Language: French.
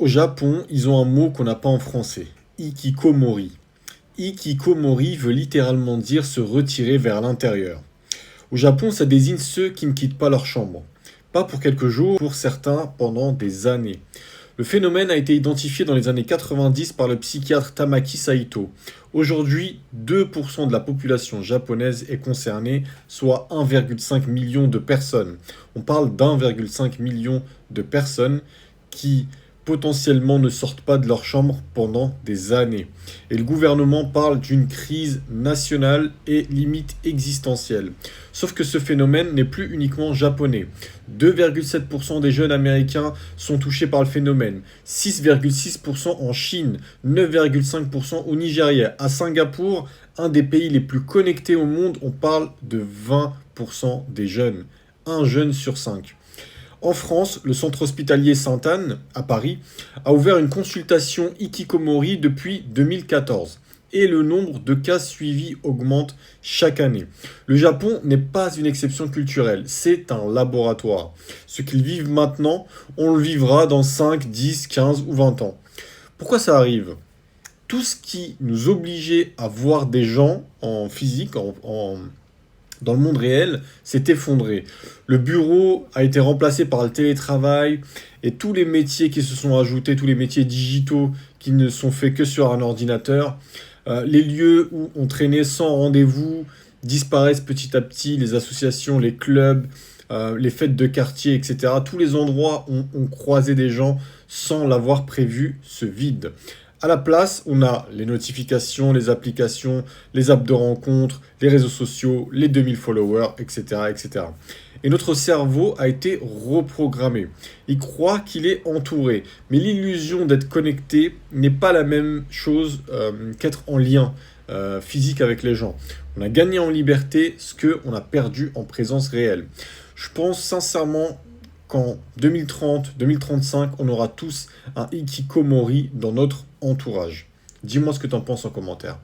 Au Japon, ils ont un mot qu'on n'a pas en français, ikikomori. Ikikomori veut littéralement dire se retirer vers l'intérieur. Au Japon, ça désigne ceux qui ne quittent pas leur chambre. Pas pour quelques jours, pour certains pendant des années. Le phénomène a été identifié dans les années 90 par le psychiatre Tamaki Saito. Aujourd'hui, 2% de la population japonaise est concernée, soit 1,5 million de personnes. On parle d'1,5 million de personnes qui potentiellement ne sortent pas de leur chambre pendant des années. Et le gouvernement parle d'une crise nationale et limite existentielle. Sauf que ce phénomène n'est plus uniquement japonais. 2,7% des jeunes américains sont touchés par le phénomène, 6,6% en Chine, 9,5% au Nigeria. À Singapour, un des pays les plus connectés au monde, on parle de 20% des jeunes. Un jeune sur 5. En France, le centre hospitalier Sainte-Anne, à Paris, a ouvert une consultation Ikikomori depuis 2014. Et le nombre de cas suivis augmente chaque année. Le Japon n'est pas une exception culturelle, c'est un laboratoire. Ce qu'ils vivent maintenant, on le vivra dans 5, 10, 15 ou 20 ans. Pourquoi ça arrive? Tout ce qui nous obligeait à voir des gens en physique, dans le monde réel, s'est effondré. Le bureau a été remplacé par le télétravail et tous les métiers qui se sont ajoutés, tous les métiers digitaux qui ne sont faits que sur un ordinateur, les lieux où on traînait sans rendez-vous disparaissent petit à petit, les associations, les clubs, les fêtes de quartier, etc. Tous les endroits où on croisait des gens sans l'avoir prévu se vident. À la place, on a les notifications, les applications, les apps de rencontres, les réseaux sociaux, les 2000 followers, etc., etc. Et notre cerveau a été reprogrammé. Il croit qu'il est entouré. Mais l'illusion d'être connecté n'est pas la même chose qu'être en lien physique avec les gens. On a gagné en liberté ce qu'on a perdu en présence réelle. Je pense sincèrement qu'en 2030, 2035, on aura tous un Ikikomori dans notre entourage. Dis-moi ce que tu en penses en commentaire.